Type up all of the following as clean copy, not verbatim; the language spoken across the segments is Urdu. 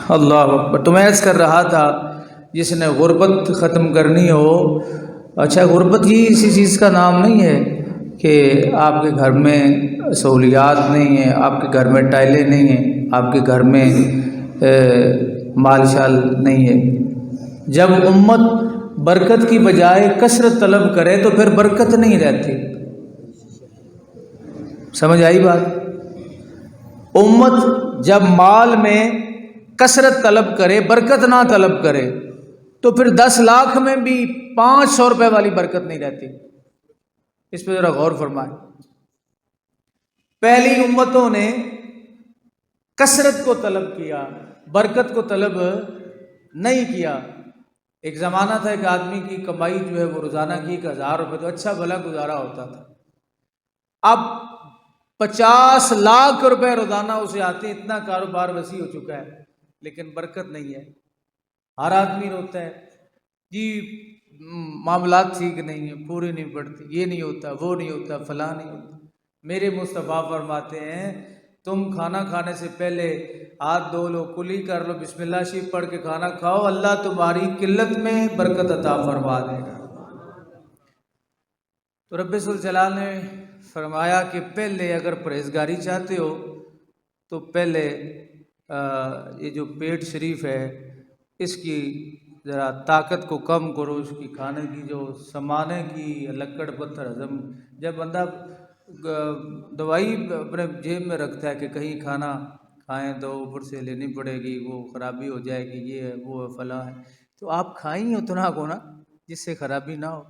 اللہ اکبر۔ تو میں عرض کر رہا تھا جس نے غربت ختم کرنی ہو، اچھا غربت ہی اسی چیز کا نام نہیں ہے کہ آپ کے گھر میں سہولیات نہیں ہیں، آپ کے گھر میں ٹائلیں نہیں ہیں، آپ کے گھر میں مال شال نہیں ہے۔ جب امت برکت کی بجائے کثرت طلب کرے تو پھر برکت نہیں رہتی۔ سمجھ آئی بات؟ امت جب مال میں کثرت طلب کرے، برکت نہ طلب کرے، تو پھر 10 لاکھ میں بھی 500 روپے والی برکت نہیں رہتی۔ اس پہ ذرا غور فرمائیں۔ پہلی امتوں نے کثرت کو طلب کیا، برکت کو طلب نہیں کیا۔ ایک زمانہ تھا ایک آدمی کی کمائی جو ہے وہ روزانہ کی 1000 روپے، تو اچھا بھلا گزارا ہوتا تھا۔ اب 50 لاکھ روپے روزانہ اسے آتے، اتنا کاروبار وسیع ہو چکا ہے، لیکن برکت نہیں ہے۔ ہر آدمی روتا ہے جی معاملات ٹھیک نہیں ہیں، پوری نہیں پڑتی، یہ نہیں ہوتا، وہ نہیں ہوتا، فلاں نہیں ہوتا۔ میرے مصطفیٰ فرماتے ہیں تم کھانا کھانے سے پہلے ہاتھ دھو لو، کلی کر لو، بسم اللہ شریف پڑھ کے کھانا کھاؤ، اللہ تمہاری قلت میں برکت عطا فرما دے گا۔ تو رب ذوالجلال نے فرمایا کہ پہلے اگر پرہیزگاری چاہتے ہو تو پہلے یہ جو پیٹ شریف ہے اس کی ذرا طاقت کو کم کرو، اس کی کھانے کی جو سمانے کی لکڑ پتھر ہضم، جب بندہ دوائی اپنے جیب میں رکھتا ہے کہ کہیں کھانا کھائیں تو اوپر سے لینی پڑے گی، وہ خرابی ہو جائے گی، یہ ہے وہ ہے فلاں ہے، تو آپ کھائیں اتنا کو نا جس سے خرابی نہ ہو۔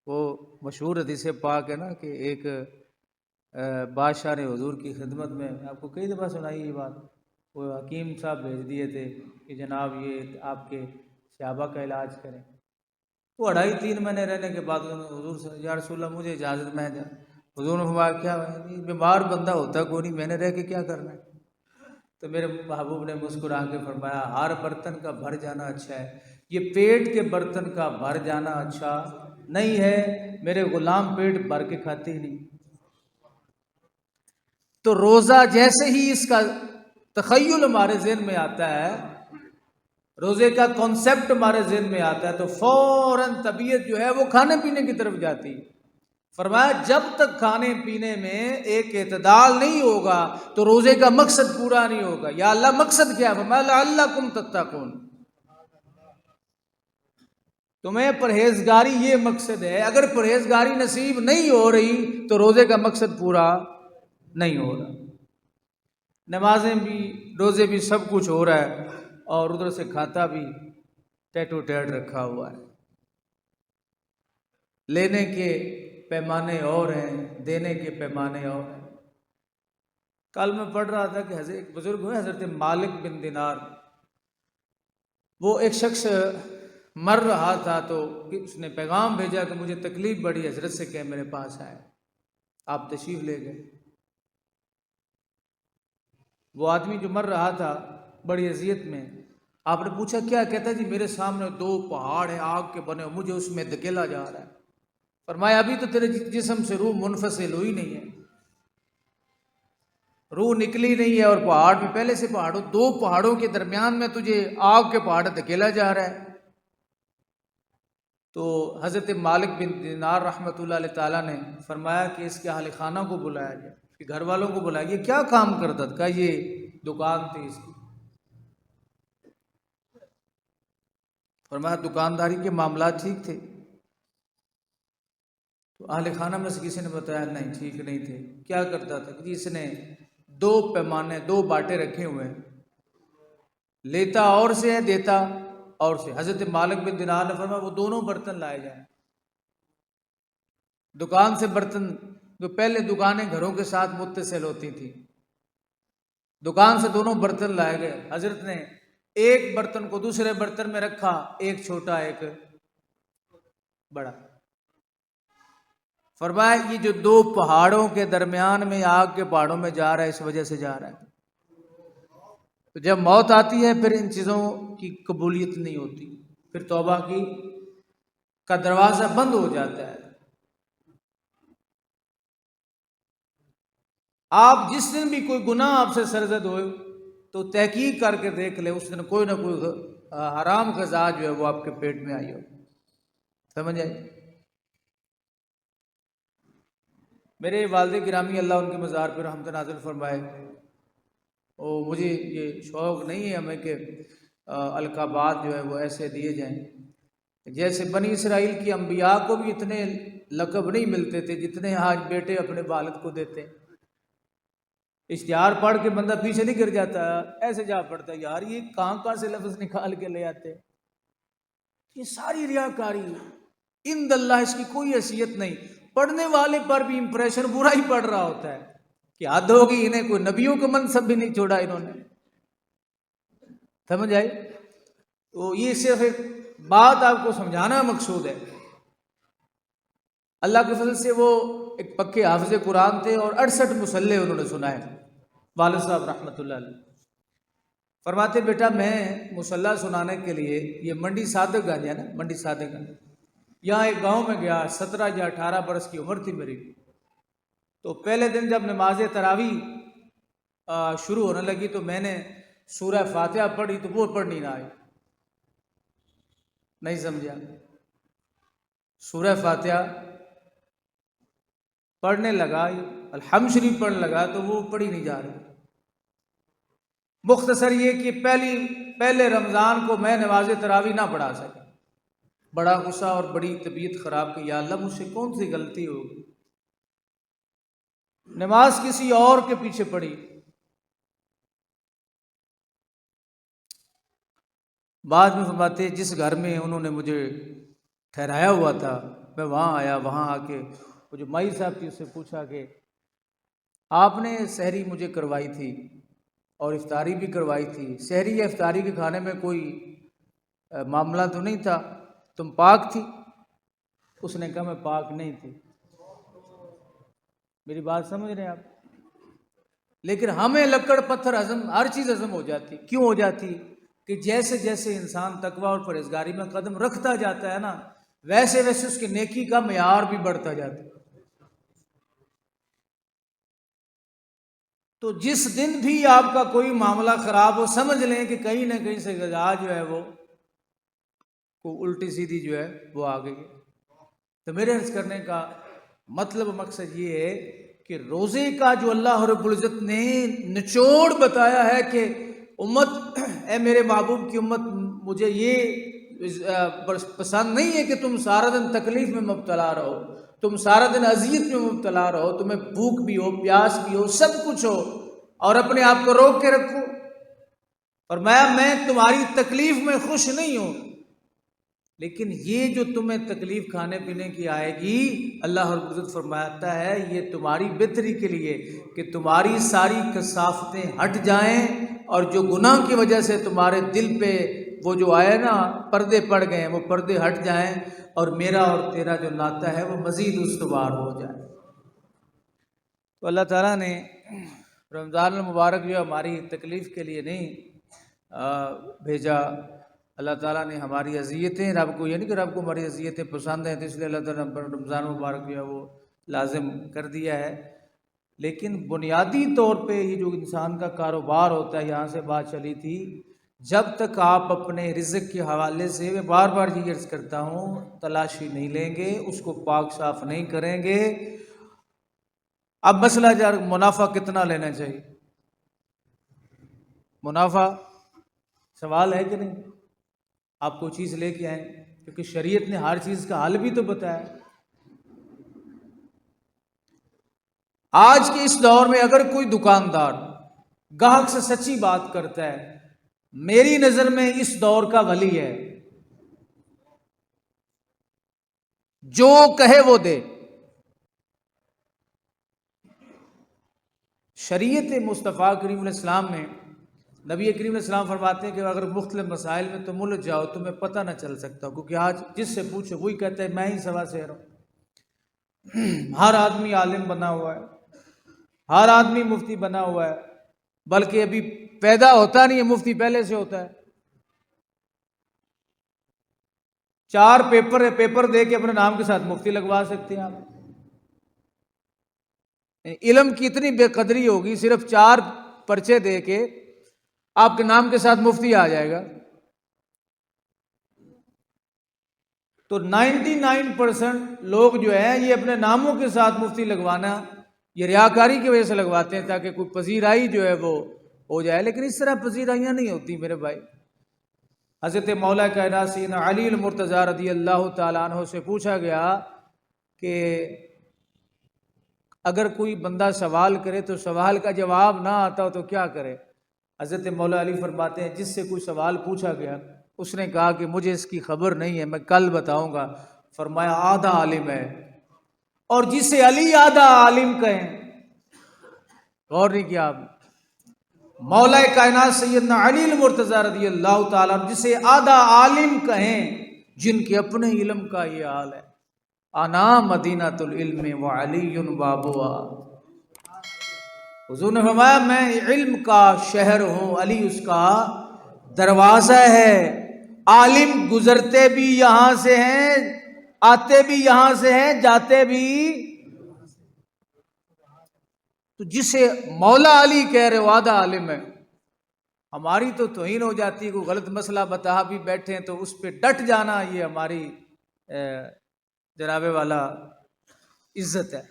وہ مشہور حدیث پاک ہے نا کہ ایک بادشاہ نے حضور کی خدمت میں، آپ کو کئی دفعہ سنائی یہ بات، وہ حکیم صاحب بھیج دیے تھے کہ جناب یہ آپ کے صحابہ کا علاج کریں۔ وہ 2.5-3 مہینے رہنے کے بعد حضور سے یا رسول اللہ مجھے اجازت، میں جا۔ حضور نے فرمایا کیا بیمار بندہ ہوتا کوئی نہیں، میں نے رہ کے کیا کرنا ہے؟ تو میرے محبوب نے مسکرا کے فرمایا ہر برتن کا بھر جانا اچھا ہے، یہ پیٹ کے برتن کا بھر جانا اچھا نہیں ہے، میرے غلام پیٹ بھر کے کھاتے ہی نہیں۔ تو روزہ جیسے ہی اس کا تخیل ہمارے ذہن میں آتا ہے، روزے کا کانسیپٹ ہمارے ذہن میں آتا ہے، تو فوراً طبیعت جو ہے وہ کھانے پینے کی طرف جاتی۔ فرمایا جب تک کھانے پینے میں ایک اعتدال نہیں ہوگا تو روزے کا مقصد پورا نہیں ہوگا۔ یا اللہ مقصد کیا؟ فرمایا لعلکم تتقون، تمہیں پرہیزگاری یہ مقصد ہے۔ اگر پرہیزگاری نصیب نہیں ہو رہی تو روزے کا مقصد پورا نہیں ہو رہا۔ نمازیں بھی، روزے بھی، سب کچھ ہو رہا ہے اور ادھر سے کھاتا بھی ٹیٹو ٹیٹ رکھا ہوا ہے۔ لینے کے پیمانے اور ہیں، دینے کے پیمانے اور ہیں۔ کل میں پڑھ رہا تھا کہ ایک بزرگ ہوئے حضرت مالک بن دینار، وہ ایک شخص مر رہا تھا تو اس نے پیغام بھیجا کہ مجھے تکلیف بڑی، حضرت سے کہ میرے پاس آئے، آپ تشریف لے گئے۔ وہ آدمی جو مر رہا تھا بڑی اذیت میں، آپ نے پوچھا کیا؟ کہتا جی میرے سامنے 2 پہاڑ ہیں آگ کے بنے، مجھے اس میں دھکیلا جا رہا ہے۔ فرمایا ابھی تو تیرے جسم سے روح منفصل ہوئی نہیں ہے، روح نکلی نہیں ہے، اور پہاڑ بھی پہلے سے 2 پہاڑوں کے درمیان میں تجھے آگ کے پہاڑ دھکیلا جا رہا ہے۔ تو حضرت مالک بن دینار رحمۃ اللہ علیہ تعالیٰ نے فرمایا کہ اس کے اہل خانہ کو بلایا جائے، اس کے گھر والوں کو بلایا۔ یہ کیا کام کرتا تھا؟ کہا یہ دکان تھی اس کی۔ فرمایا دکانداری کے معاملات ٹھیک تھے؟ تو اہل خانہ میں سے کسی نے بتایا نہیں ٹھیک نہیں تھے۔ کیا کرتا تھا؟ کہ اس نے 2 پیمانے، 2 باٹے رکھے ہوئے ہیں، لیتا اور سے ہے، دیتا اور سے۔ حضرت مالک بن دینار نے فرمایا وہ دونوں برتن لائے جائیں۔ دکان سے برتن، جو پہلے دکانیں گھروں کے ساتھ متصل ہوتی تھی، دکان سے دونوں برتن لائے گئے۔ حضرت نے ایک برتن کو دوسرے برتن میں رکھا، ایک چھوٹا ایک بڑا۔ فرمایا یہ جو 2 پہاڑوں کے درمیان میں آگ کے پہاڑوں میں جا رہا ہے، اس وجہ سے جا رہا ہے۔ تو جب موت آتی ہے پھر ان چیزوں کی قبولیت نہیں ہوتی، پھر توبہ کا دروازہ بند ہو جاتا ہے۔ آپ جس دن بھی کوئی گناہ آپ سے سرزد ہوئے، تو تحقیق کر کے دیکھ لے اس دن کوئی نہ کوئی حرام غذا جو ہے وہ آپ کے پیٹ میں آئی ہو. سمجھ آئی؟ میرے والد گرامی اللہ ان کے مزار پہ رحمت نازل فرمائے، اور مجھے یہ شوق نہیں ہے ہمیں کہ القابات جو ہے وہ ایسے دیے جائیں. جیسے بنی اسرائیل کی انبیاء کو بھی اتنے لقب نہیں ملتے تھے جتنے آج بیٹے اپنے والد کو دیتے ہیں. اشتہار پڑھ کے بندہ پیچھے نہیں گر جاتا، ایسے جا پڑتا ہے یار یہ کہاں سے لفظ نکال کے لے آتے. یہ ساری ریاکاری ہے، عند اللہ اس کی کوئی حیثیت نہیں. پڑھنے والے پر بھی امپریشن برا ہی پڑ رہا ہوتا ہے کہ حد ہوگی، انہیں کوئی نبیوں کا منصب بھی نہیں چھوڑا انہوں نے. سمجھ آئی؟ تو یہ صرف ایک بات آپ کو سمجھانا مقصود ہے. اللہ کے فضل سے وہ ایک پکے حافظ قرآن تھے اور 68 مصلے انہوں نے سنائے. والد صاحب رحمۃ اللہ علیہ فرماتے بیٹا میں مصلی سنانے کے لیے یہ منڈی صادق گنج ہے نا، منڈی صادق گنج، یہاں ایک گاؤں میں گیا. 17 یا 18 برس کی عمر تھی میری. تو پہلے دن جب نماز تراویح شروع ہونے لگی تو میں نے سورہ فاتحہ پڑھی تو وہ پڑھنی نہ آئی. نہیں سمجھا؟ سورہ فاتحہ پڑھنے لگا، الحمد شریف پڑھنے لگا تو وہ پڑھی نہیں جا رہی. مختصر یہ کہ پہلے رمضان کو میں نماز تراویح نہ پڑھا سکا. بڑا غصہ اور بڑی طبیعت خراب کہ یا اللہ مجھ سے کون سی غلطی ہوگی. نماز کسی اور کے پیچھے پڑھی. بعد میں فرماتے جس گھر میں انہوں نے مجھے ٹھہرایا ہوا تھا میں وہاں آیا. وہاں آ کے وہ جو مائی صاحب تھی اس سے پوچھا کہ آپ نے سحری مجھے کروائی تھی اور افطاری بھی کروائی تھی، سحری یا افطاری کے کھانے میں کوئی معاملہ تو نہیں تھا، تم پاک تھی؟ اس نے کہا میں پاک نہیں تھی. میری بات سمجھ رہے ہیں آپ؟ لیکن ہمیں لکڑ پتھر ہضم، ہر چیز ہضم ہو جاتی. کیوں ہو جاتی؟ کہ جیسے جیسے انسان تقوی اور پرہیزگاری میں قدم رکھتا جاتا ہے نا، ویسے ویسے اس کی نیکی کا معیار بھی بڑھتا جاتا ہے. تو جس دن بھی آپ کا کوئی معاملہ خراب ہو سمجھ لیں کہ کہیں نہ کہیں سے غذا جو ہے وہ الٹی سیدھی جو ہے وہ آ گئی. تو میرے عرض کرنے کا مطلب مقصد یہ ہے کہ روزے کا جو اللہ رب العزت نے نچوڑ بتایا ہے کہ امت، اے میرے محبوب کی امت، مجھے یہ پسند نہیں ہے کہ تم سارا دن تکلیف میں مبتلا رہو، تم سارا دن اذیت میں مبتلا رہو، تمہیں بھوک بھی ہو، پیاس بھی ہو، سب کچھ ہو، اور اپنے آپ کو روک کے رکھو. اور میں تمہاری تکلیف میں خوش نہیں ہوں، لیکن یہ جو تمہیں تکلیف کھانے پینے کی آئے گی، اللہ رب العزت فرماتا ہے یہ تمہاری بہتری کے لیے کہ تمہاری ساری کثافتیں ہٹ جائیں، اور جو گناہ کی وجہ سے تمہارے دل پہ وہ جو آئے نا پردے پڑ گئے وہ پردے ہٹ جائیں، اور میرا اور تیرا جو ناطہ ہے وہ مزید استوار ہو جائے. تو اللہ تعالیٰ نے رمضان المبارک جو ہماری تکلیف کے لیے نہیں بھیجا. اللہ تعالیٰ نے ہماری اذیتیں، رب کو یہ نہیں کہ رب کو ہماری اذیتیں پسند ہیں تو اس لیے اللہ تعالیٰ نے رمضان مبارک جو ہے وہ لازم کر دیا ہے. لیکن بنیادی طور پہ یہ جو انسان کا کاروبار ہوتا ہے، یہاں سے بات چلی تھی، جب تک آپ اپنے رزق کے حوالے سے، میں بار بار یہ عرض کرتا ہوں، تلاشی نہیں لیں گے، اس کو پاک صاف نہیں کریں گے. اب مسئلہ یار منافع کتنا لینا چاہیے؟ منافع سوال ہے کہ نہیں؟ آپ کوئی چیز لے کے آئیں، کیونکہ شریعت نے ہر چیز کا حل بھی تو بتایا. آج کے اس دور میں اگر کوئی دکاندار گاہک سے سچی بات کرتا ہے، میری نظر میں اس دور کا ولی ہے. جو کہے وہ دے. شریعت مصطفیٰ کریم علیہ السلام میں نبی کریم علیہ السلام فرماتے ہیں کہ اگر مختلف مسائل میں تم الجھ جاؤ تمہیں پتہ نہ چل سکتا، کیونکہ آج جس سے پوچھو وہی کہتا ہے میں ہی سوا سیر ہوں. ہر آدمی عالم بنا ہوا ہے، ہر آدمی مفتی بنا ہوا ہے، بلکہ ابھی پیدا ہوتا نہیں ہے، مفتی پہلے سے ہوتا ہے. 4 پیپر دے کے اپنے نام کے ساتھ مفتی لگوا سکتے ہیں آپ. علم کی اتنی بے قدری ہوگی، صرف 4 پرچے دے کے آپ کے نام کے ساتھ مفتی آ جائے گا. تو 99% لوگ جو ہیں یہ اپنے ناموں کے ساتھ مفتی لگوانا یہ ریاکاری کی وجہ سے لگواتے ہیں تاکہ کوئی پذیرائی جو ہے وہ ہو جائے، لیکن اس طرح پذیرائیاں نہیں ہوتی میرے بھائی. حضرت مولا کائنات سیدنا علی المرتضیٰ رضی اللہ تعالیٰ عنہ سے پوچھا گیا کہ اگر کوئی بندہ سوال کرے تو سوال کا جواب نہ آتا ہو تو کیا کرے؟ حضرت مولا علی فرماتے ہیں جس سے کوئی سوال پوچھا گیا اس نے کہا کہ مجھے اس کی خبر نہیں ہے، میں کل بتاؤں گا. فرمایا آدھا عالم ہے، اور جسے علی آدھا عالم کہیں. غور نہیں کیا آپ نے؟ مولا کائنات سیدنا علی المرتضیٰ رضی اللہ تعالیٰ جسے آدھا عالم کہیں، جن کے اپنے علم کا یہ حال ہے. انا مدینۃ العلم وعلی بابها. حضور نے فرمایا میں علم کا شہر ہوں، علی اس کا دروازہ ہے. عالم گزرتے بھی یہاں سے ہیں، آتے بھی یہاں سے ہیں، جاتے بھی. تو جسے مولا علی کہہ رہے ہو آدھا عالم ہے، ہماری تو توہین ہو جاتی ہے. کوئی غلط مسئلہ بتا بھی بیٹھے ہیں تو اس پہ ڈٹ جانا یہ ہماری جناب والا عزت ہے.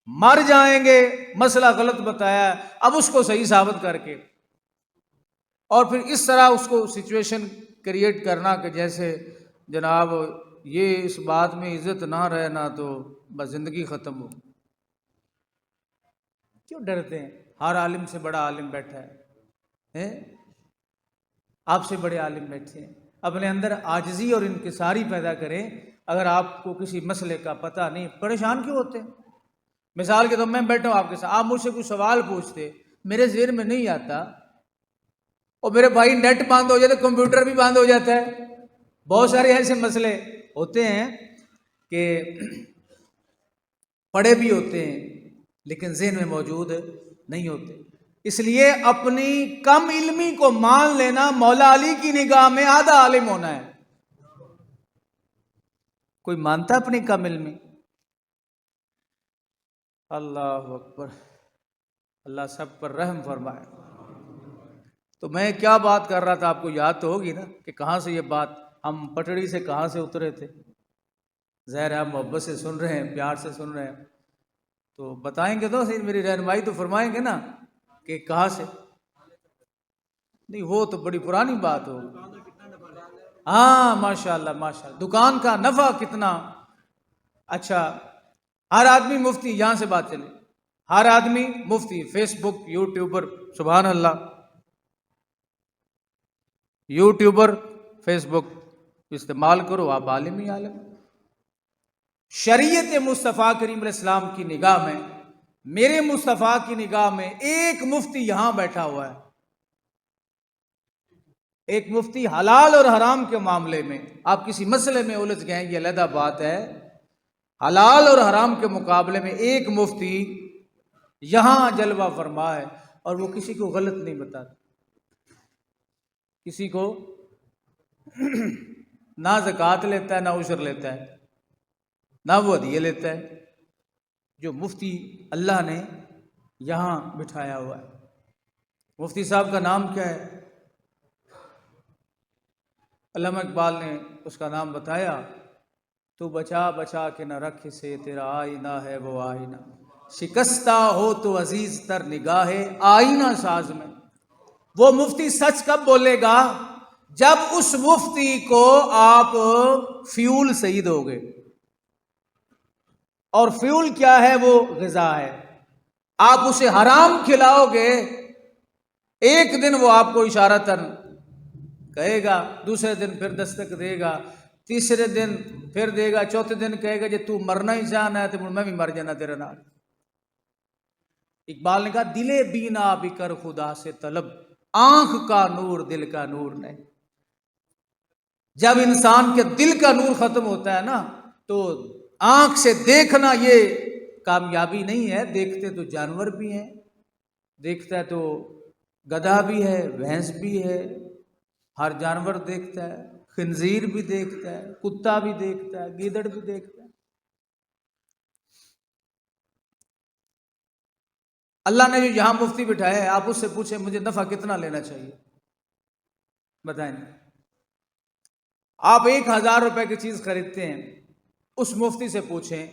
مر جائیں گے مسئلہ غلط بتایا اب اس کو صحیح ثابت کر کے، اور پھر اس طرح اس کو سچویشن کریٹ کرنا کہ جیسے جناب یہ اس بات میں عزت نہ رہنا تو بس زندگی ختم ہو. کیوں ڈرتے ہیں؟ ہر عالم سے بڑا عالم بیٹھا ہے، آپ سے بڑے عالم بیٹھے ہیں. اپنے اندر عاجزی اور انکساری پیدا کریں. اگر آپ کو کسی مسئلے کا پتہ نہیں، پریشان کیوں ہوتے ہیں؟ مثال کے طور میں بیٹھا ہوں آپ کے ساتھ، آپ مجھ سے کوئی سوال پوچھتے، میرے ذہن میں نہیں آتا، اور میرے بھائی نیٹ بند ہو جاتا ہے، کمپیوٹر بھی بند ہو جاتا ہے. بہت سارے ایسے مسئلے ہوتے ہیں کہ پڑھے بھی ہوتے ہیں لیکن ذہن میں موجود نہیں ہوتے. اس لیے اپنی کم علمی کو مان لینا مولا علی کی نگاہ میں آدھا عالم ہونا ہے. کوئی مانتا اپنی کم علمی؟ اللہ اکبر، اللہ سب پر رحم فرمائے. تو میں کیا بات کر رہا تھا آپ کو یاد تو ہوگی نا کہ کہاں سے یہ بات، ہم پٹڑی سے کہاں سے اترے تھے. ظاہر ہے محبت سے سن رہے ہیں، پیار سے سن رہے ہیں تو بتائیں گے تو صحیح، میری رہنمائی تو فرمائیں گے نا کہ کہاں سے. نہیں وہ تو بڑی پرانی بات ہو. ہاں ماشاءاللہ ماشاءاللہ، دکان کا نفع کتنا. اچھا ہر آدمی مفتی، یہاں سے بات چلے، ہر آدمی مفتی، فیس بک یوٹیوبر، سبحان اللہ، یوٹیوبر فیس بک استعمال کرو، آپ عالم ہی عالم. شریعت مصطفیٰ کریم علیہ السلام کی نگاہ میں، میرے مصطفیٰ کی نگاہ میں ایک مفتی یہاں بیٹھا ہوا ہے. ایک مفتی حلال اور حرام کے معاملے میں، آپ کسی مسئلے میں الجھ گئے یہ علیحدہ بات ہے، حلال اور حرام کے مقابلے میں ایک مفتی یہاں جلوہ فرما ہے، اور وہ کسی کو غلط نہیں بتاتا، کسی کو نہ زکوٰۃ لیتا ہے، نہ عشر لیتا ہے، نہ وہ ہدیے لیتا ہے. جو مفتی اللہ نے یہاں بٹھایا ہوا ہے. مفتی صاحب کا نام کیا ہے؟ علامہ اقبال نے اس کا نام بتایا، تو بچا بچا کے نہ رکھ سے تیرا آئینہ ہے وہ آئینہ، شکستہ ہو تو عزیز تر نگاہ آئینہ ساز میں. وہ مفتی سچ کب بولے گا؟ جب اس مفتی کو آپ فیول صحیح دو گے، اور فیول کیا ہے؟ وہ غذا ہے. آپ اسے حرام کھلاؤ گے، ایک دن وہ آپ کو اشارتاً کہے گا، دوسرے دن پھر دستک دے گا، تیسرے دن پھر دے گا، چوتھے دن کہے گا جی تو مرنا ہی چاہنا ہے تو میں بھی مر جانا تیرے نال. اقبال نے کہا دلے بینا بھی کر خدا سے طلب، آنکھ کا نور دل کا نور نہیں. جب انسان کے دل کا نور ختم ہوتا ہے نا تو آنکھ سے دیکھنا یہ کامیابی نہیں ہے. دیکھتے تو جانور بھی ہیں، دیکھتا ہے تو گدھا بھی ہے، بھینس بھی ہے، ہر جانور دیکھتا ہے، خنزیر بھی دیکھتا ہے، کتا بھی دیکھتا ہے، گیدڑ بھی دیکھتا ہے. اللہ نے جو یہاں مفتی بٹھایا ہے آپ اس سے پوچھیں مجھے نفع کتنا لینا چاہیے، بتائیں۔ آپ 1,000 روپے کی چیز خریدتے ہیں، اس مفتی سے پوچھیں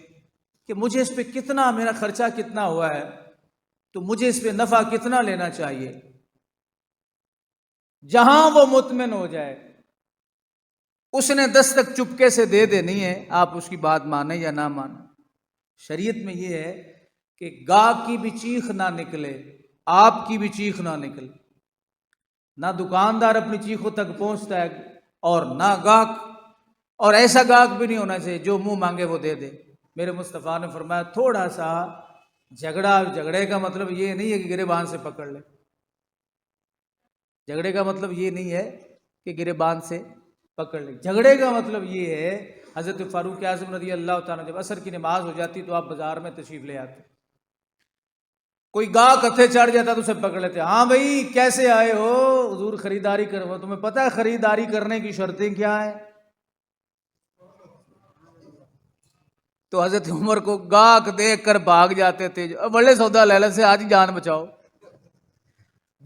کہ مجھے اس پہ کتنا، میرا خرچہ کتنا ہوا ہے تو مجھے اس پہ نفع کتنا لینا چاہیے۔ جہاں وہ مطمئن ہو جائے، اس نے دستک چپکے سے دے دینی ہے، آپ اس کی بات مانیں یا نہ مانیں۔ شریعت میں یہ ہے کہ گاہک کی بھی چیخ نہ نکلے، آپ کی بھی چیخ نہ نکلے، نہ دکاندار اپنی چیخوں تک پہنچتا ہے اور نہ گاہک، اور ایسا گاہک بھی نہیں ہونا چاہیے جو منہ مانگے وہ دے دے۔ میرے مصطفیٰ نے فرمایا تھوڑا سا جھگڑے کا مطلب یہ نہیں ہے کہ گریبان سے پکڑ لے، جھگڑے کا مطلب یہ نہیں ہے کہ گریبان سے پکڑ لے، جھگڑے کا مطلب یہ ہے، حضرت فاروق اعظم رضی اللہ تعالیٰ جب عصر کی نماز ہو جاتی تو آپ بازار میں تشریف لے آتے، کوئی گاہک ہتھے چڑھ جاتا تو اسے پکڑ لیتے، ہاں بھائی کیسے آئے ہو حضور خریداری کرو، تمہیں پتہ ہے خریداری کرنے کی شرطیں کیا ہیں؟ تو حضرت عمر کو گاہک دیکھ کر بھاگ جاتے تھے، بڑے سودا لے سے آج ہی جان بچاؤ۔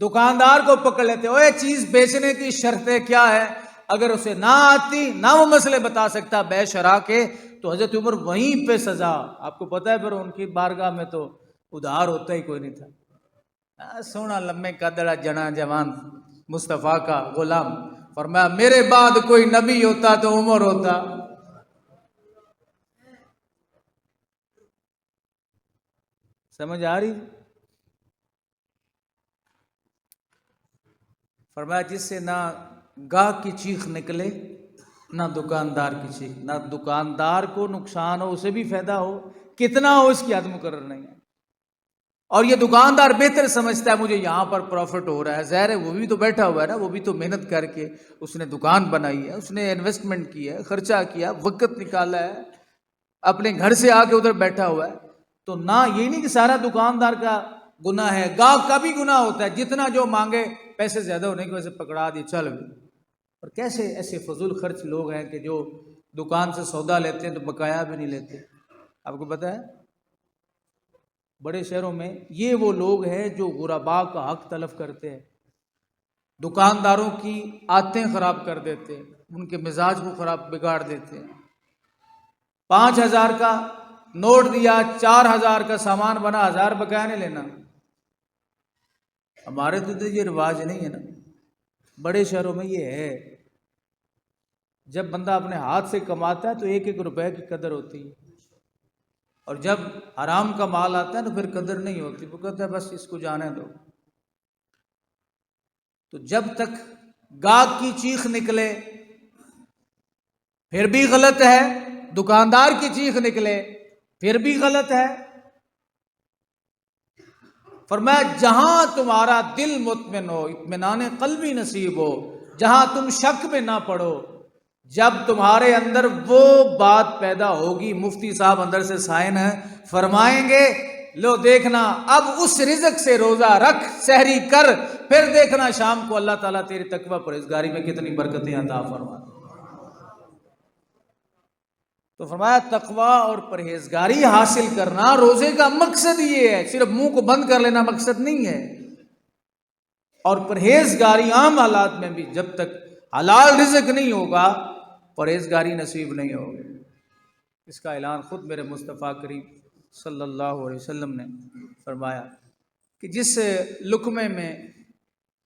دکاندار کو پکڑ لیتے، اوے چیز بیچنے کی شرطیں کیا ہے؟ اگر اسے نہ آتی، نہ وہ مسئلے بتا سکتا بے شرع کے، تو حضرت عمر وہیں پہ سزا۔ آپ کو پتہ ہے پھر ان کی بارگاہ میں تو ادھار ہوتا ہی کوئی نہیں تھا۔ سونا لمے قدڑا جنا جوان مصطفیٰ کا غلام، فرمایا میرے بعد کوئی نبی ہوتا تو عمر ہوتا۔ سمجھ آ رہی؟ فرمایا جس سے نہ گاہک کی چیخ نکلے نہ دکاندار کی چیخ، نہ دکاندار کو نقصان ہو اسے بھی فائدہ ہو، کتنا ہو اس کی حد مقرر نہیں ہے، اور یہ دکاندار بہتر سمجھتا ہے مجھے یہاں پر پروفٹ ہو رہا ہے، ظاہر ہے وہ بھی تو بیٹھا ہوا ہے نا، وہ بھی تو محنت کر کے اس نے دکان بنائی ہے، اس نے انویسٹمنٹ کی ہے، خرچہ کیا، وقت نکالا ہے، اپنے گھر سے آ کے ادھر بیٹھا ہوا ہے، تو نہ یہ نہیں کہ سارا دکاندار کا گناہ ہے، گاہک کا بھی گناہ ہوتا ہے، جتنا جو مانگے پیسے زیادہ ہونے کی وجہ سے پکڑا دی چل بھی۔ اور کیسے ایسے فضول خرچ لوگ ہیں کہ جو دکان سے سودا لیتے ہیں تو بقایا بھی نہیں لیتے، آپ کو پتہ ہے بڑے شہروں میں یہ وہ لوگ ہیں جو غرباء کا حق تلف کرتے ہیں، دکانداروں کی عادتیں خراب کر دیتے ہیں، ان کے مزاج کو خراب بگاڑ دیتے ہیں۔ 5,000 کا نوٹ دیا، 4,000 کا سامان بنا، 1,000 بقایا نہیں لینا۔ ہمارے تو یہ رواج نہیں ہے نا، بڑے شہروں میں یہ ہے، جب بندہ اپنے ہاتھ سے کماتا ہے تو 1-1 روپے کی قدر ہوتی ہے، اور جب حرام کا مال آتا ہے تو پھر قدر نہیں ہوتی، وہ کہتا ہے بس اس کو جانے دو۔ تو جب تک گاہک کی چیخ نکلے پھر بھی غلط ہے، دکاندار کی چیخ نکلے پھر بھی غلط ہے۔ فرمایا جہاں تمہارا دل مطمئن ہو، اطمینان قلبی نصیب ہو، جہاں تم شک میں نہ پڑو، جب تمہارے اندر وہ بات پیدا ہوگی، مفتی صاحب اندر سے سائن ہے فرمائیں گے لو دیکھنا اب اس رزق سے روزہ رکھ، سحری کر، پھر دیکھنا شام کو اللہ تعالیٰ تیری تقوی پرہیزگاری میں کتنی برکتیں عطا فرما۔ تو فرمایا تقوی اور پرہیزگاری حاصل کرنا روزے کا مقصد یہ ہے، صرف منہ کو بند کر لینا مقصد نہیں ہے، اور پرہیزگاری عام حالات میں بھی جب تک حلال رزق نہیں ہوگا پرہیزگاری نصیب نہیں ہوگی۔ اس کا اعلان خود میرے مصطفیٰ کریم صلی اللہ علیہ وسلم نے فرمایا کہ جس لقمے میں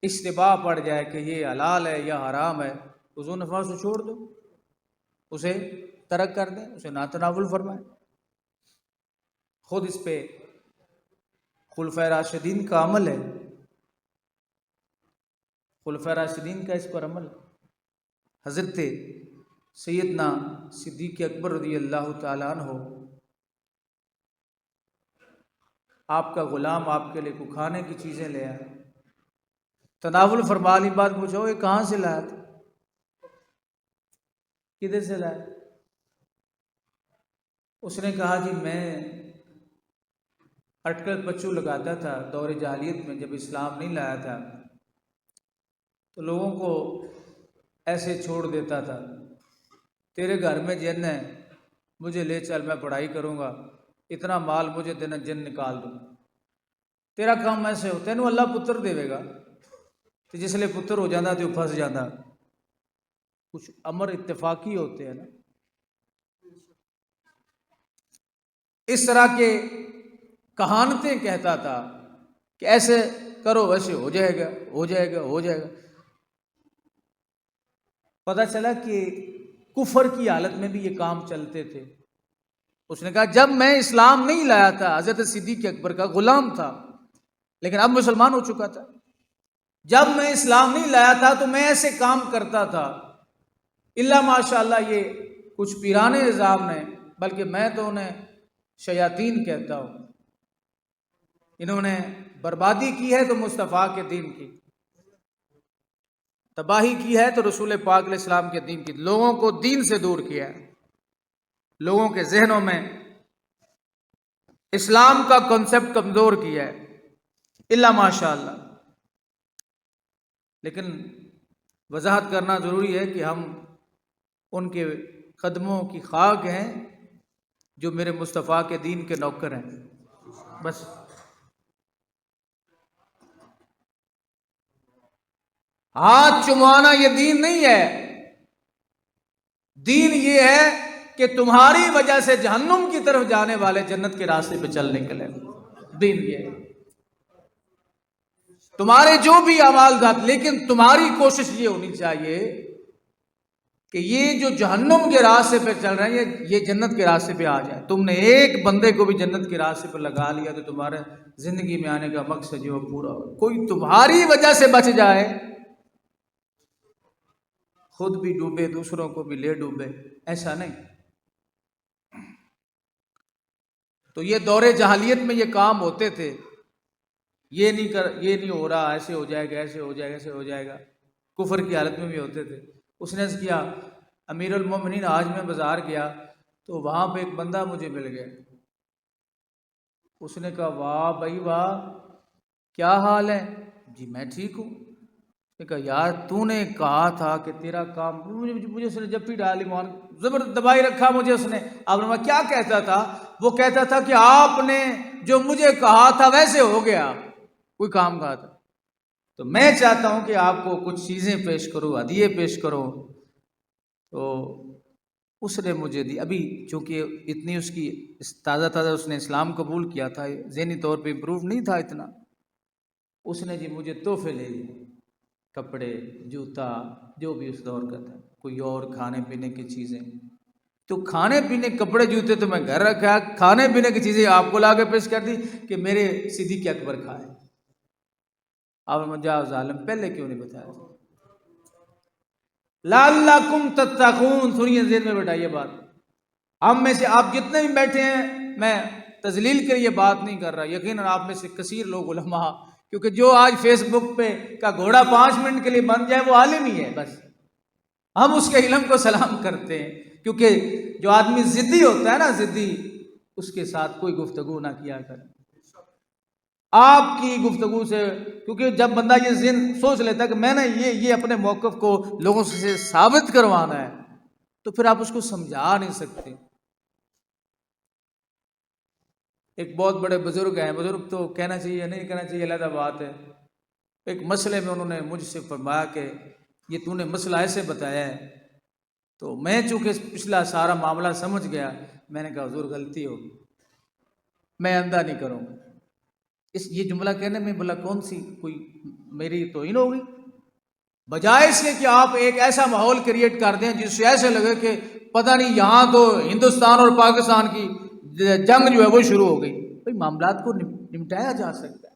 اشتباہ پڑ جائے کہ یہ حلال ہے یا حرام ہے، وضو نفاذ سے چھوڑ دو، اسے ترک کر دیں، اسے نہ تناول فرمائیں۔ خود اس پہ خلفائے راشدین کا عمل ہے، خلفائے راشدین کا اس پر عمل ہے۔ حضرت سیدنا صدیق اکبر رضی اللہ تعالیٰ عنہ، آپ کا غلام آپ کے لیے کو کھانے کی چیزیں لے آیا، تناول فرما لی، بات پوچھو یہ کہاں سے لایا تھا، کدھر سے لایا؟ اس نے کہا جی میں اٹکل پچو لگاتا تھا دور جاہلیت میں، جب اسلام نہیں لایا تھا تو لوگوں کو ایسے چھوڑ دیتا تھا، تیرے گھر میں جن ہے مجھے لے چل، میں پڑھائی کروں گا، اتنا مال مجھے دینا، جن نکال دو۔ تیرا کام ایسے ہو، تینوں اللہ پتر دے گا تو جس لئے پتر ہو جانا تو پھنس جانا. کچھ امر اتفاقی ہوتے ہیں نا. اس طرح کے کہانتیں کہتا تھا کہ ایسے کرو ویسے ہو جائے گا، ہو جائے گا، ہو جائے گا. پتہ چلا کہ کفر کی حالت میں بھی یہ کام چلتے تھے. اس نے کہا جب میں اسلام نہیں لایا تھا، حضرت صدیق اکبر کا غلام تھا لیکن اب مسلمان ہو چکا تھا، جب میں اسلام نہیں لایا تھا تو میں ایسے کام کرتا تھا. اللہ ماشاء اللہ یہ کچھ پیرانے نظام نے، بلکہ میں تو انہیں شیاطین کہتا ہوں، انہوں نے بربادی کی ہے تو مصطفیٰ کے دین کی، تباہی کی ہے تو رسول پاک علیہ السلام کے دین کی. لوگوں کو دین سے دور کیا ہے، لوگوں کے ذہنوں میں اسلام کا کنسپٹ کمزور کیا ہے، اللہ ماشاء اللہ. لیکن وضاحت کرنا ضروری ہے کہ ہم ان کے قدموں کی خاک ہیں جو میرے مصطفیٰ کے دین کے نوکر ہیں. بس ہاتھ چموانا یہ دین نہیں ہے. دین یہ ہے کہ تمہاری وجہ سے جہنم کی طرف جانے والے جنت کے راستے پہ چل نکلے. دین یہ ہے تمہارے جو بھی اعمال ذات، لیکن تمہاری کوشش یہ ہونی چاہیے کہ یہ جو جہنم کے راستے پہ چل رہے ہیں یہ جنت کے راستے پہ آ جائے. تم نے ایک بندے کو بھی جنت کے راستے پہ لگا لیا تو تمہارے زندگی میں آنے کا مقصد جو پورا ہو. کوئی تمہاری وجہ سے بچ جائے، خود بھی ڈوبے دوسروں کو بھی لے ڈوبے، ایسا نہیں. تو یہ دور جاہلیت میں یہ کام ہوتے تھے. یہ نہیں ہو رہا، ایسے ہو جائے گا، ایسے ہو جائے گا، ایسے ہو جائے گا. کفر کی حالت میں بھی ہوتے تھے. اس نے عرض کیا امیر المومنین آج میں بازار گیا تو وہاں پہ ایک بندہ مجھے مل گیا. اس نے کہا واہ بھائی واہ، کیا حال ہے؟ جی میں ٹھیک ہوں. نے کہا یار تو نے کہا تھا کہ تیرا کام، مجھے اس نے جپی ڈالی، مان زبردست دبائی رکھا مجھے اس نے. آپ نے کیا کہتا تھا؟ وہ کہتا تھا کہ آپ نے جو مجھے کہا تھا ویسے ہو گیا، کوئی کام کہا تھا. تو میں چاہتا ہوں کہ آپ کو کچھ چیزیں پیش کروں، ہدیے پیش کروں. تو اس نے مجھے دی. ابھی چونکہ اتنی اس کی تازہ تازہ اس نے اسلام قبول کیا تھا، ذہنی طور پہ امپروو نہیں تھا اتنا. اس نے جی مجھے تحفے لے لیے، کپڑے، جوتا، جو بھی اس دور کا تھا، کوئی اور کھانے پینے کی چیزیں. تو کھانے پینے کپڑے جوتے تو میں گھر رکھا، کھانے پینے کی چیزیں آپ کو لا کے پیش کر دی کہ میرے صدیق اکبر کھائے. آپ مجھے ظالم پہلے کیوں نہیں بتایا؟ لعلکم تتقون. سنیے ذہن میں بٹھائیے بات. ہم میں سے آپ جتنے بھی بیٹھے ہیں، میں تذلیل کے یہ بات نہیں کر رہا، یقیناً آپ میں سے کثیر لوگ علماء، کیونکہ جو آج فیس بک پہ کا گھوڑا 5 منٹ کے لیے بن جائے وہ عالم ہی ہے. بس ہم اس کے علم کو سلام کرتے ہیں، کیونکہ جو آدمی ضدی ہوتا ہے نا، ضدی، اس کے ساتھ کوئی گفتگو نہ کیا کرے. آپ کی گفتگو سے، کیونکہ جب بندہ یہ ذہن سوچ لیتا ہے کہ میں نے یہ اپنے موقف کو لوگوں سے ثابت کروانا ہے، تو پھر آپ اس کو سمجھا نہیں سکتے. ایک بہت بڑے بزرگ ہیں، بزرگ تو کہنا چاہیے نہیں کہنا چاہیے علیحدہ بات ہے. ایک مسئلے میں انہوں نے مجھ سے فرمایا کہ یہ تو نے مسئلہ ایسے بتایا ہے. تو میں چونکہ پچھلا سارا معاملہ سمجھ گیا، میں نے کہا حضور غلطی ہوگی، میں اندھا نہیں کروں گا. یہ جملہ کہنے میں بلا کون سی کوئی میری توہین ہوگی؟ بجائے اس کے کہ آپ ایک ایسا ماحول کریٹ کر دیں جس سے ایسے لگے کہ پتہ نہیں یہاں تو ہندوستان اور پاکستان کی جنگ جو ہے وہ شروع ہو گئی. بھئی معاملات کو نمٹایا جا سکتا ہے.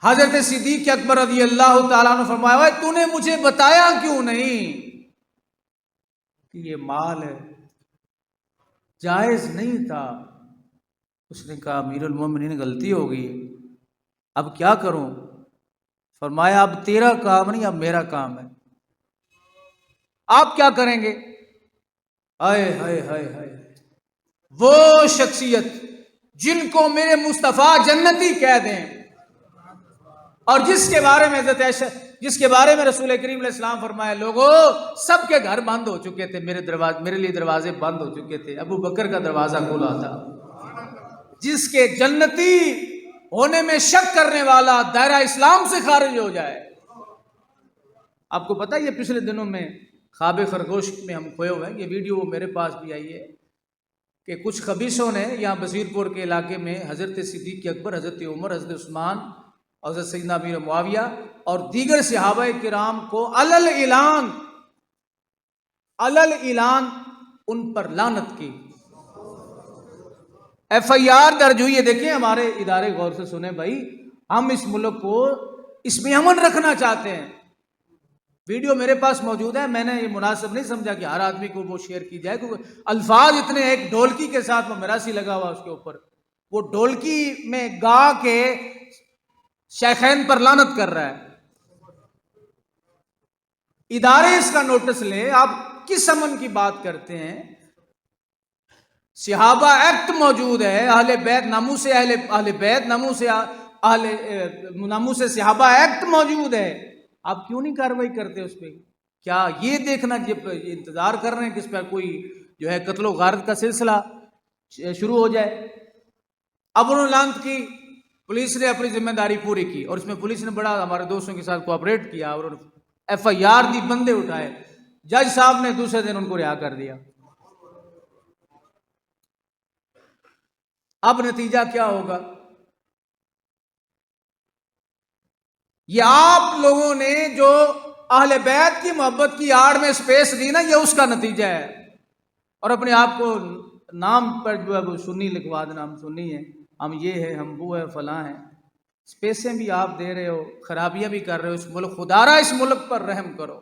حضرت صدیق اکبر رضی اللہ تعالیٰ عنہ فرمایا تو نے مجھے بتایا کیوں نہیں کہ یہ مال ہے، جائز نہیں تھا. اس نے کہا امیر المومنین غلطی ہو گئی، اب کیا کروں؟ فرمایا اب تیرا کام نہیں، اب میرا کام ہے. آپ کیا کریں گے؟ ہائے ہائے ہائے ہائے، وہ شخصیت جن کو میرے مصطفیٰ جنتی کہہ دیں، اور جس کے بارے میں رسول کریم علیہ السلام فرمایا لوگوں سب کے گھر بند ہو چکے تھے، میرے لیے دروازے بند ہو چکے تھے، ابو بکر کا دروازہ کھلا تھا. جس کے جنتی ہونے میں شک کرنے والا دائرہ اسلام سے خارج ہو جائے۔ آپ کو پتہ یہ پچھلے دنوں میں خواب خرگوش میں ہم کھوئے ہوئے ہیں، یہ ویڈیو میرے پاس بھی آئی ہے کہ کچھ خبیثوں نے یہاں بصیر پور کے علاقے میں حضرت صدیق اکبر، حضرت عمر، حضرت عثمان، حضرت سیدنا امیر معاویہ اور دیگر صحابہ کرام کو علل اعلان ان پر لعنت کی۔ ایف آئی آر درج ہوئی ہے، دیکھیں ہمارے ادارے، غور سے سنیں بھائی، ہم اس ملک کو اس میں امن رکھنا چاہتے ہیں۔ ویڈیو میرے پاس موجود ہے، میں نے یہ مناسب نہیں سمجھا کہ ہر آدمی کو وہ شیئر کی جائے، کیونکہ الفاظ اتنے، ایک ڈھولکی کے ساتھ وہ مراسی لگا ہوا اس کے اوپر، وہ ڈھولکی میں گا کے شیخین پر لعنت کر رہا ہے۔ ادارے اس کا نوٹس لے، آپ کس امن کی بات کرتے ہیں؟ صحابہ ایکٹ موجود ہے، اہل بیت، ناموس اہل بیت، ناموس صحابہ ایکٹ موجود ہے، آپ کیوں نہیں کارروائی کرتے اس پہ؟ کیا یہ دیکھنا انتظار کر رہے ہیں کہ اس پہ کوئی جو ہے قتل و غارت کا سلسلہ شروع ہو جائے؟ اب انہوں نے لعنت کی، پولیس نے اپنی ذمہ داری پوری کی، اور اس میں پولیس نے بڑا ہمارے دوستوں کے ساتھ کوآپریٹ کیا، اور ایف آئی آر دی، بندے اٹھائے، جج صاحب نے دوسرے دن ان کو رہا کر دیا۔ اب نتیجہ کیا ہوگا؟ یہ آپ لوگوں نے جو اہل بیت کی محبت کی آڑ میں سپیس دی نا، یہ اس کا نتیجہ ہے۔ اور اپنے آپ کو نام پر جو ہے وہ سنی لکھوا دینا، ہم سنی ہیں، ہم یہ ہیں، ہم وہ ہیں، فلاں ہیں۔ سپیسیں بھی آپ دے رہے ہو، خرابیاں بھی کر رہے ہو اس ملک، خدا را اس ملک پر رحم کرو۔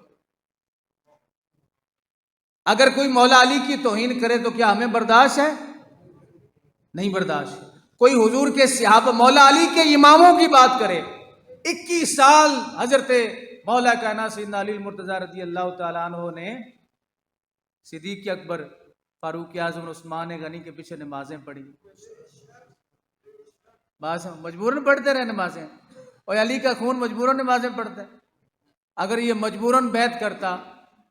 اگر کوئی مولا علی کی توہین کرے تو کیا ہمیں برداشت ہے؟ نہیں برداشت۔ کوئی حضور کے صحابہ، مولا علی کے اماموں کی بات کرے، 21 سال حضرت مولا کائنات سیدنا علی المرتضیٰ رضی اللہ تعالیٰ عنہ نے صدیق اکبر، فاروق اعظم، عثمان غنی کے پیچھے نمازیں پڑھی، بس مجبوراً پڑھتے رہے نمازیں، اور علی کا خون مجبوراً نمازیں پڑھتا ہے۔ اگر یہ مجبوراً بیعت کرتا،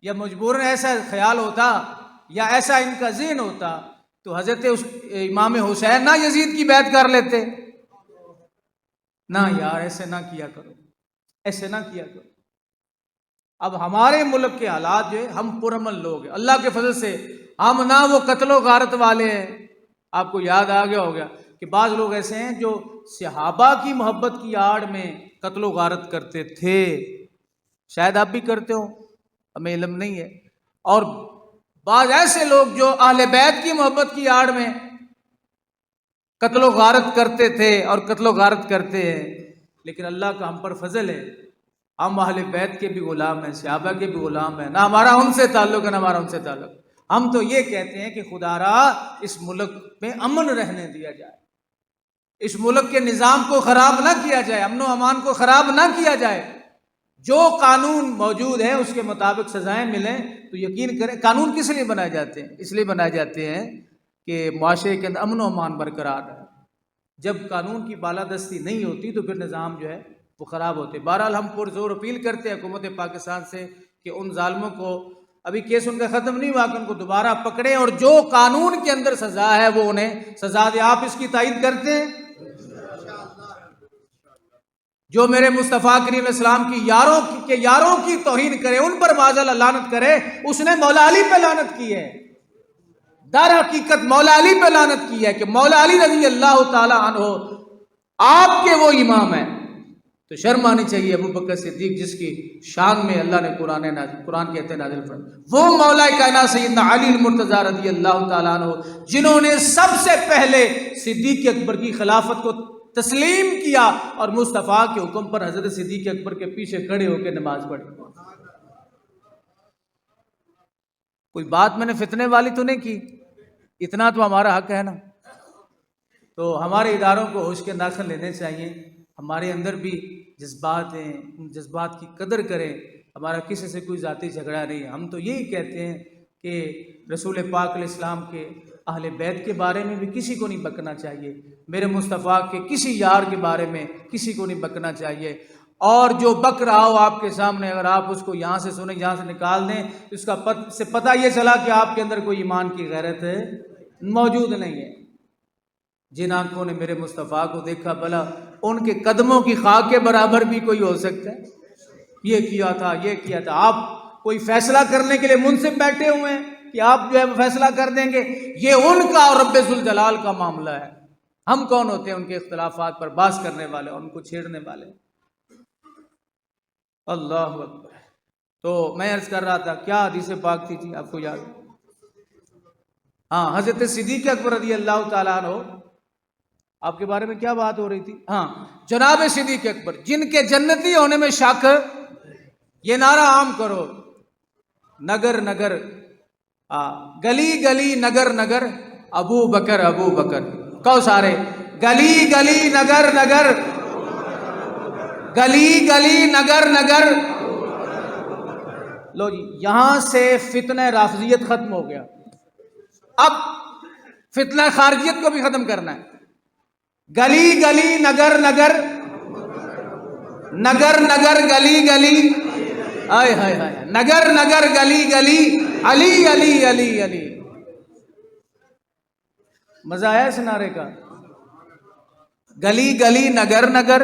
یا مجبوراً ایسا خیال ہوتا، یا ایسا ان کا ذہن ہوتا، تو حضرت امام حسین نہ یزید کی بیعت کر لیتے؟ نہ یار، ایسے نہ کیا کرو، ایسے نہ کیا کرو۔ اب ہمارے ملک کے حالات جو ہے، ہم پرامن لوگ ہیں اللہ کے فضل سے، ہم نہ وہ قتل و غارت والے ہیں۔ آپ کو یاد آ گیا ہوگا کہ بعض لوگ ایسے ہیں جو صحابہ کی محبت کی آڑ میں قتل و غارت کرتے تھے، شاید آپ بھی کرتے ہو، ہمیں علم نہیں ہے۔ اور بعض ایسے لوگ جو اہل بیت کی محبت کی آڑ میں قتل و غارت کرتے تھے اور قتل و غارت کرتے ہیں، لیکن اللہ کا ہم پر فضل ہے، ہم اہل بیت کے بھی غلام ہیں، صحابہ کے بھی غلام ہیں، نہ ہمارا ان سے تعلق ہے نہ ہمارا ان سے تعلق۔ ہم تو یہ کہتے ہیں کہ خدا را اس ملک میں امن رہنے دیا جائے، اس ملک کے نظام کو خراب نہ کیا جائے، امن و امان کو خراب نہ کیا جائے۔ جو قانون موجود ہے اس کے مطابق سزائیں ملیں تو یقین کریں، قانون کس لیے بنائے جاتے ہیں؟ اس لیے بنائے جاتے ہیں کہ معاشرے کے اندر امن و امان برقرار ہے۔ جب قانون کی بالادستی نہیں ہوتی تو پھر نظام جو ہے وہ خراب ہوتے۔ بہرحال ہم پرزور اپیل کرتے ہیں حکومت پاکستان سے کہ ان ظالموں کو، ابھی کیس ان کا ختم نہیں ہوا، کہ ان کو دوبارہ پکڑیں اور جو قانون کے اندر سزا ہے وہ انہیں سزا دے۔ آپ اس کی تائید کرتے ہیں؟ جو میرے مصطفیٰ کریم علیہ السلام کی یاروں کی توہین کرے، ان پر معاذ لعنت کرے، اس نے مولا علی پہ لعنت کی ہے، در حقیقت مولا علی پہ لعنت کی ہے کہ مولا علی رضی اللہ تعالی عنہ آپ کے وہ امام ہیں۔ تو شرم آنی چاہیے ابو بکر صدیق جس کی شان میں اللہ نے قرآن کہتے ہیں نازل فرمایا، وہ مولا کائنات سیدنا علی المرتضیٰ رضی اللہ تعالیٰ عنہ جنہوں نے سب سے پہلے صدیق اکبر کی خلافت کو تسلیم کیا اور مصطفیٰ کے حکم پر حضرت صدیق اکبر کے پیچھے کھڑے ہو کے نماز پڑھی۔ کوئی بات میں نے فتنے والی تو نہیں کی، اتنا تو ہمارا حق ہے نا۔ تو ہمارے اداروں کو ہوش کے ناخن لینے چاہیے، ہمارے اندر بھی جذبات ہیں، ان جذبات کی قدر کریں۔ ہمارا کسی سے کوئی ذاتی جھگڑا نہیں ہے، ہم تو یہی کہتے ہیں کہ رسول پاک علیہ السلام کے اہل بیت کے بارے میں بھی کسی کو نہیں بکنا چاہیے، میرے مصطفیٰ کے کسی یار کے بارے میں کسی کو نہیں بکنا چاہیے۔ اور جو بک رہا ہو آپ کے سامنے، اگر آپ اس کو یہاں سے سنیں، یہاں سے نکال دیں، تو اس کا سے پتہ یہ چلا کہ آپ کے اندر کوئی ایمان کی غیرت موجود نہیں ہے۔ جن آنکھوں نے میرے مصطفیٰ کو دیکھا، بھلا ان کے قدموں کی خاک کے برابر بھی کوئی ہو سکتا ہے؟ یہ کیا تھا، یہ کیا تھا۔ آپ کوئی فیصلہ کرنے کے لیے منصف بیٹھے ہوئے ہیں کہ آپ جو ہے وہ فیصلہ کر دیں گے؟ یہ ان کا اور رب ذوالجلال کا معاملہ ہے۔ ہم کون ہوتے ہیں ان کے اختلافات پر بحث کرنے والے اور ان کو چھیڑنے والے؟ اللہ اکبر۔ تو میں عرض کر رہا تھا، کیا حدیث پاک تھی آپ کو یاد؟ ہاں، حضرت صدیق اکبر رضی اللہ تعالیٰ عنہ، آپ کے بارے میں کیا بات ہو رہی تھی؟ ہاں، جناب صدیق اکبر جن کے جنتی ہونے میں شک، یہ نعرہ عام کرو، نگر نگر، گلی گلی نگر نگر، ابو بکر ابو بکر، کہو سارے، گلی گلی نگر نگر، گلی گلی نگر نگر۔ لو جی، یہاں سے فتنہ رافضیت ختم ہو گیا، اب فتنہ خارجیت کو بھی ختم کرنا ہے۔ گلی گلی نگر نگر، نگر نگر گلی گلی، آئے ہائے ہائے، نگر نگر گلی گلی، علی علی علی علی۔ مزہ آیا اس نعرے کا؟ گلی گلی نگر نگر،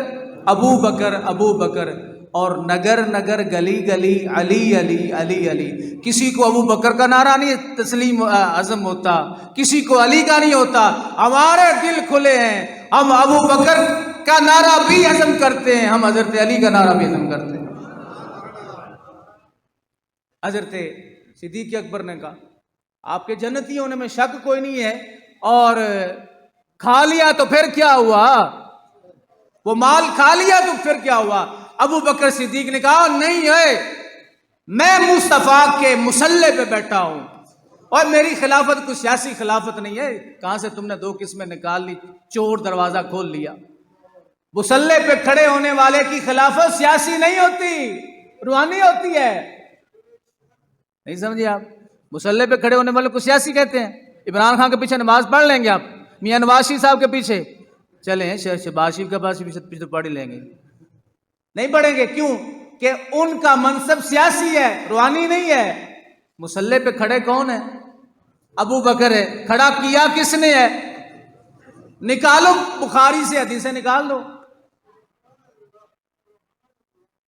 ابو بکر ابو بکر، اور نگر نگر گلی گلی، علی علی علی علی۔ کسی کو ابو بکر کا نعرہ نہیں تسلیم عزم ہوتا، کسی کو علی کا نہیں ہوتا۔ ہمارے دل کھلے ہیں، ہم ابو بکر کا نعرہ بھی عزم کرتے ہیں، ہم حضرت علی کا نعرہ بھی عزم کرتے ہیں۔ حضرت صدیق اکبر نے کہا، آپ کے جنتی ہونے میں شک کوئی نہیں ہے، اور کھا لیا تو پھر کیا ہوا؟ وہ مال کھا لیا تو پھر کیا ہوا؟ ابو بکر صدیق نے کہا، نہیں ہے، میں مصطفیٰ کے مصلی پہ بیٹھا ہوں، اور میری خلافت کوئی سیاسی خلافت نہیں ہے۔ کہاں سے تم نے دو قسمیں نکال لی، چور دروازہ کھول لیا۔ مصلی پہ کھڑے ہونے والے کی خلافت سیاسی نہیں ہوتی، روحانی ہوتی ہے۔ نہیں سمجھے آپ؟ مصلی پہ کھڑے ہونے والے کو سیاسی کہتے ہیں۔ عمران خان کے پیچھے نماز پڑھ لیں گے آپ، میاں نواز شریف صاحب کے پیچھے چلیں، شہباز شریف کے پیچھے تو پڑھ لیں گے، نہیں پڑھیں گے۔ کیوں؟ کہ ان کا منصب سیاسی ہے، روحانی نہیں ہے۔ مصلی پہ کھڑے کون ہیں؟ ابو بکر ہے۔ کھڑا کیا کس نے ہے؟ نکالو بخاری سے حدیثیں نکال دو،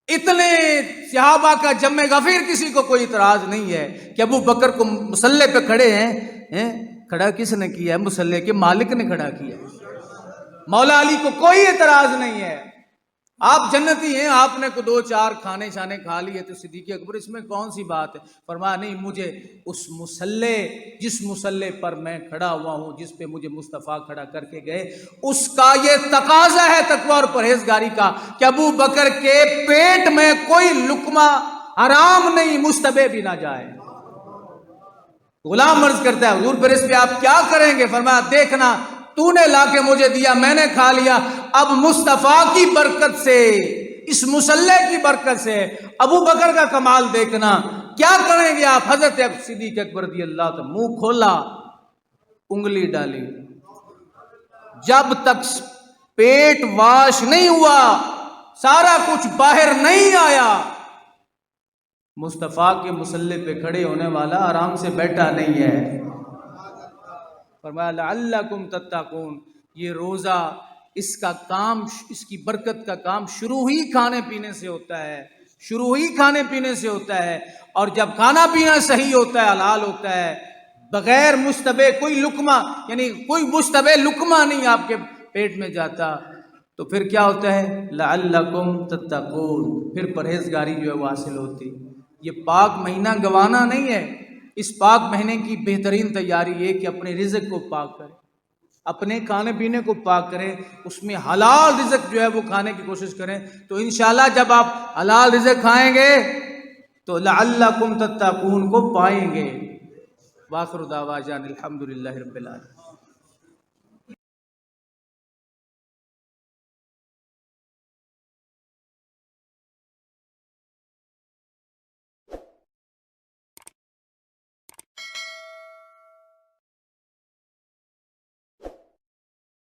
اتنے صحابہ کا جمع غفیر، کسی کو کوئی اعتراض نہیں ہے کہ ابو بکر کو مصلی پہ کھڑے ہیں۔ کھڑا کس نے کیا ہے؟ مصلی کے مالک نے کھڑا کیا۔ مولا علی کو کوئی اعتراض نہیں ہے، آپ جنتی ہیں، آپ نے کو دو چار کھانے شانے کھا لیے تو صدیق اکبر اس میں کون سی بات ہے؟ فرمایا نہیں، مجھے اس مصلی، جس مصلی پر میں کھڑا ہوا ہوں، جس پہ مجھے مصطفیٰ کھڑا کر کے گئے، اس کا یہ تقاضا ہے تقویٰ اور پرہیزگاری کا کہ ابو بکر کے پیٹ میں کوئی لقمہ حرام نہیں، مشتبہ بھی نہ جائے۔ غلام عرض کرتا ہے، حضور پھر اس پہ آپ کیا کریں گے؟ فرمایا دیکھنا، تو نے لا کے مجھے دیا، میں نے کھا لیا، اب مصطفیٰ کی برکت سے، اس مصلی کی برکت سے ابو بکر کا کمال دیکھنا، کیا کریں گے آپ؟ حضرت صدیق اکبر رضی اللہ تعالیٰ منہ کھولا، انگلی ڈالی، جب تک پیٹ واش نہیں ہوا، سارا کچھ باہر نہیں آیا، مصطفیٰ کے مصلی پہ کھڑے ہونے والا آرام سے بیٹھا نہیں ہے۔ فرمایا لعلکم تتقون، یہ روزہ، اس کا کام، اس کی برکت کا کام شروع ہی کھانے پینے سے ہوتا ہے، شروع ہی کھانے پینے سے ہوتا ہے، اور جب کھانا پینا صحیح ہوتا ہے، حلال ہوتا ہے، بغیر مشتبہ کوئی لقمہ، یعنی کوئی مشتبہ لقمہ نہیں آپ کے پیٹ میں جاتا، تو پھر کیا ہوتا ہے؟ لعلکم تتقون، پھر پرہیزگاری جو ہے وہ حاصل ہوتی۔ یہ پاک مہینہ گوانا نہیں ہے، اس پاک مہینے کی بہترین تیاری یہ کہ اپنے رزق کو پاک کریں، اپنے کھانے پینے کو پاک کریں، اس میں حلال رزق جو ہے وہ کھانے کی کوشش کریں، تو انشاءاللہ جب آپ حلال رزق کھائیں گے تو لعلکم تتقون کو پائیں گے۔ وآخر دعوانا الحمدللہ رب العالمین۔